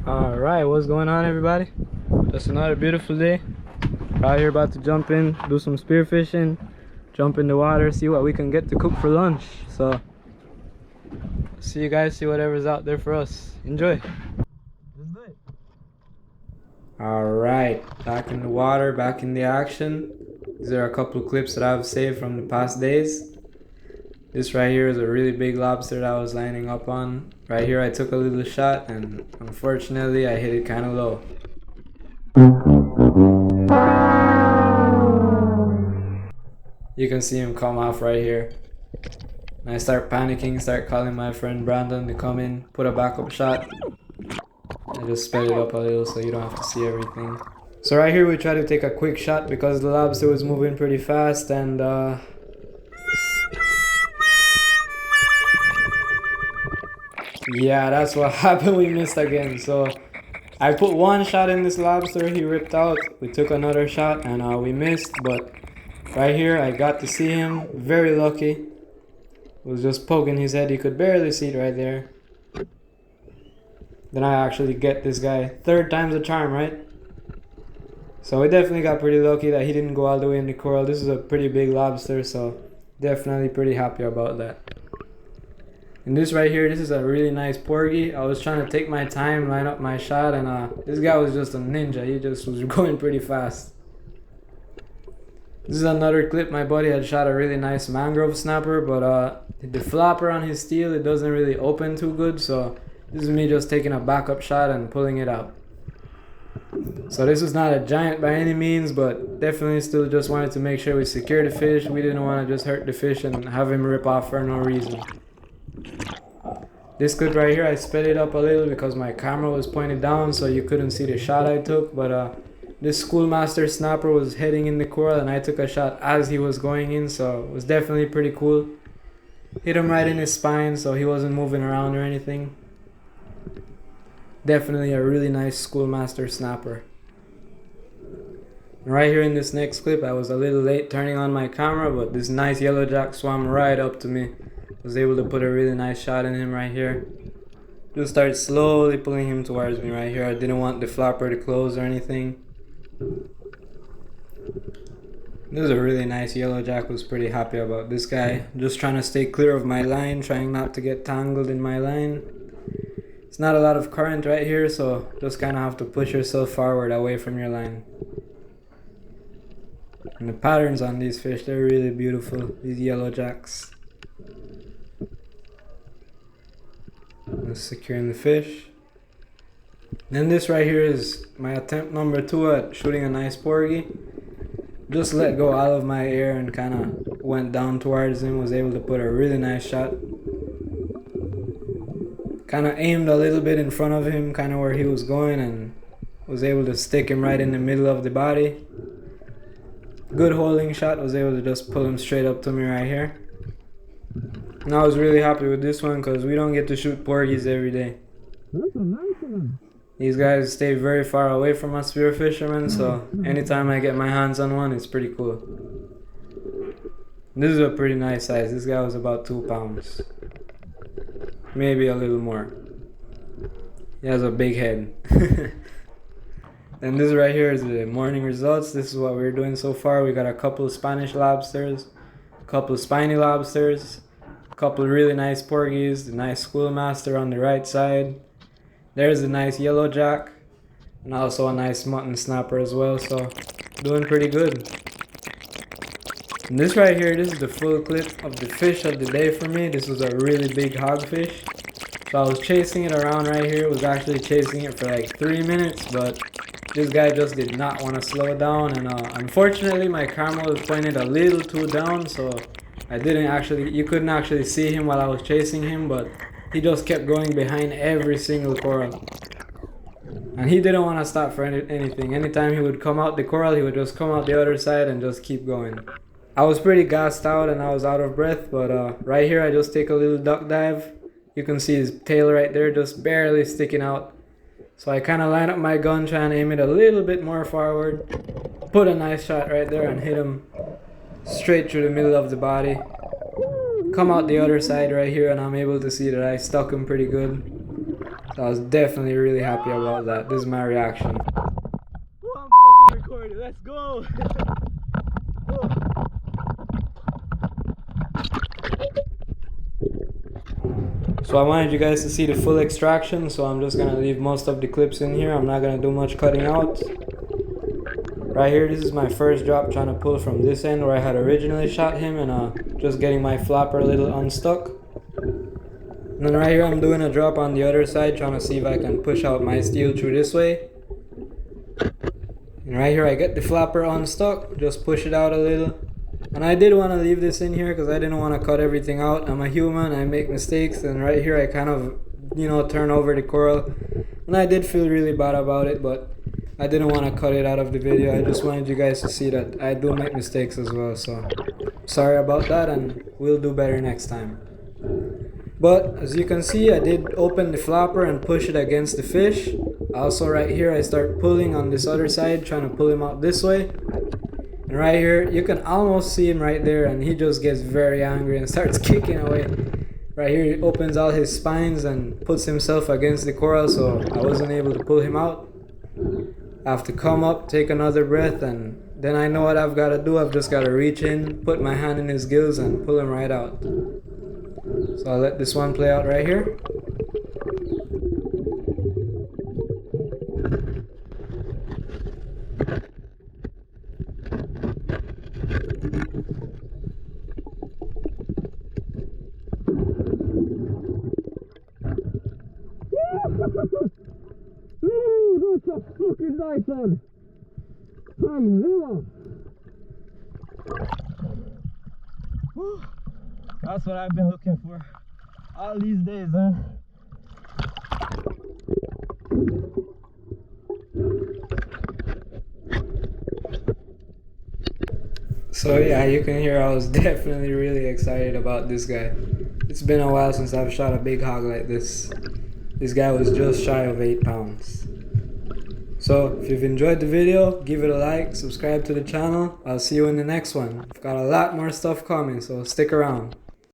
Alright, what's going on, everybody? Just another beautiful day. Out here about to jump in, do some spearfishing, jump in the water, see what we can get to cook for lunch. So see you guys, see whatever's out there for us. Enjoy. Let's do it. Alright, back in the water, back in the action. These are a couple of clips that I've saved from the past days. This right here is a really big lobster that I was lining up on. Right here I took a little shot and unfortunately I hit it kind of low. You can see him come off right here. And I start panicking, start calling my friend Brandon to come in, put a backup shot. I just sped it up a little so you don't have to see everything. So right here we try to take a quick shot because the lobster was moving pretty fast and yeah, that's what happened. We missed again. So I put one shot in this lobster, he ripped out. We took another shot and we missed, but right here I got to see him. Very lucky. Was just poking his head, you could barely see it right there. Then I actually get this guy. Third time's a charm, right? So we definitely got pretty lucky that he didn't go all the way in the coral. This is a pretty big lobster, so definitely pretty happy about that. And this right here, this is a really nice porgy. I was trying to take my time, line up my shot, and this guy was just a ninja. He just was going pretty fast. This is another clip. My buddy had shot a really nice mangrove snapper, but the flopper on his steel, it doesn't really open too good, so this is me just taking a backup shot and pulling it out. So this was not a giant by any means, but definitely still just wanted to make sure we secure the fish. We didn't want to just hurt the fish and have him rip off for no reason. This clip right here, I sped it up a little because my camera was pointed down so you couldn't see the shot I took, but this Schoolmaster Snapper was heading in the coral and I took a shot as he was going in, so it was definitely pretty cool. Hit him right in his spine so he wasn't moving around or anything. Definitely a really nice Schoolmaster Snapper. And right here in this next clip, I was a little late turning on my camera, but this nice yellowjack swam right up to me. Was able to put a really nice shot in him right here. Just started slowly pulling him towards me right here. I didn't want the flopper to close or anything. This is a really nice yellowjack. Was pretty happy about this guy. Just trying to stay clear of my line, trying not to get tangled in my line. It's not a lot of current right here, so just kind of have to push yourself forward away from your line. And the patterns on these fish, they're really beautiful, these yellowjacks. Just securing the fish. Then this right here is my attempt number 2 at shooting a nice porgy. Just let go all of my air and kind of went down towards him. Was able to put a really nice shot. Kind of aimed a little bit in front of him, kind of where he was going, and was able to stick him right in the middle of the body. Good holding shot. Was able to just pull him straight up to me right here. And I was really happy with this one because we don't get to shoot porgies every day. These guys stay very far away from us spear fishermen, so anytime I get my hands on one, it's pretty cool. This is a pretty nice size. This guy was about 2 pounds. Maybe a little more. He has a big head. And this right here is the morning results. This is what we're doing so far. We got a couple of Spanish lobsters, a couple of spiny lobsters, a couple of really nice porgies, the nice Schoolmaster on the right side. There's a nice yellowjack, and also a nice mutton snapper as well, so doing pretty good. And this right here, this is the full clip of the fish of the day for me. This was a really big hogfish. So I was chasing it around right here, was actually chasing it for like 3 minutes, but this guy just did not want to slow down, and unfortunately my camera was pointed a little too down, so you couldn't actually see him while I was chasing him, but he just kept going behind every single coral. And he didn't want to stop for anything. Anytime he would come out the coral, he would just come out the other side and just keep going. I was pretty gassed out and I was out of breath, but right here I just take a little duck dive. You can see his tail right there just barely sticking out. So I kind of line up my gun, try and aim it a little bit more forward. Put a nice shot right there and hit him straight through the middle of the body. Come out the other side right here and I'm able to see that I stuck him pretty good. I was definitely really happy about that. This is my reaction. Oh, I'm fucking recording. Let's go. So I wanted you guys to see the full extraction, so I'm just gonna leave most of the clips in here. I'm not gonna do much cutting out. Right here, this is my first drop trying to pull from this end where I had originally shot him, and just getting my flapper a little unstuck. And then right here I'm doing a drop on the other side, trying to see if I can push out my steel through this way. And right here I get the flapper unstuck, just push it out a little. And I did want to leave this in here because I didn't want to cut everything out. I'm a human, I make mistakes, and right here I kind of, turn over the coral. And I did feel really bad about it, but I didn't want to cut it out of the video. I just wanted you guys to see that I do make mistakes as well, so sorry about that, and we'll do better next time. But as you can see, I did open the flapper and push it against the fish. Also right here I start pulling on this other side, trying to pull him out this way. And right here you can almost see him right there, and he just gets very angry and starts kicking away. Right here he opens all his spines and puts himself against the coral, so I wasn't able to pull him out. I have to come up, take another breath, and then I know what I've got to do. I've just got to reach in, put my hand in his gills, and pull him right out. So I'll let this one play out right here. Ooh, that's a fucking nice one. That's what I've been looking for all these days, man. So yeah, you can hear I was definitely really excited about this guy. It's been a while since I've shot a big hog like this. This guy was just shy of 8 pounds. So if you've enjoyed the video, give it a like, subscribe to the channel. I'll see you in the next one. I've got a lot more stuff coming, so stick around.